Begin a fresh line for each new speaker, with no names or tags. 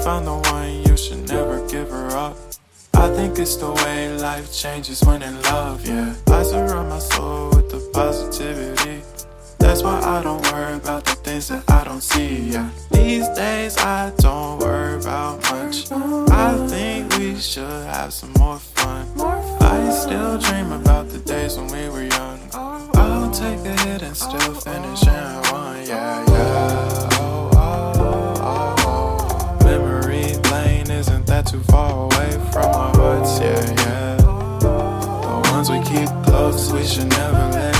found the one, you should never give her up. I think it's the way life changes when in love, yeah. I surround my soul with the positivity. That's why I don't worry about the things that I don't see, yeah. These days I don't worry about much. I think we should have some more fun. I still dream about the days when we were young. I'll take a hit and still finish in one, yeah, yeah. Oh, oh, oh, oh. Memory lane isn't that too far away from our hearts, yeah, yeah. The ones we keep close, we should never let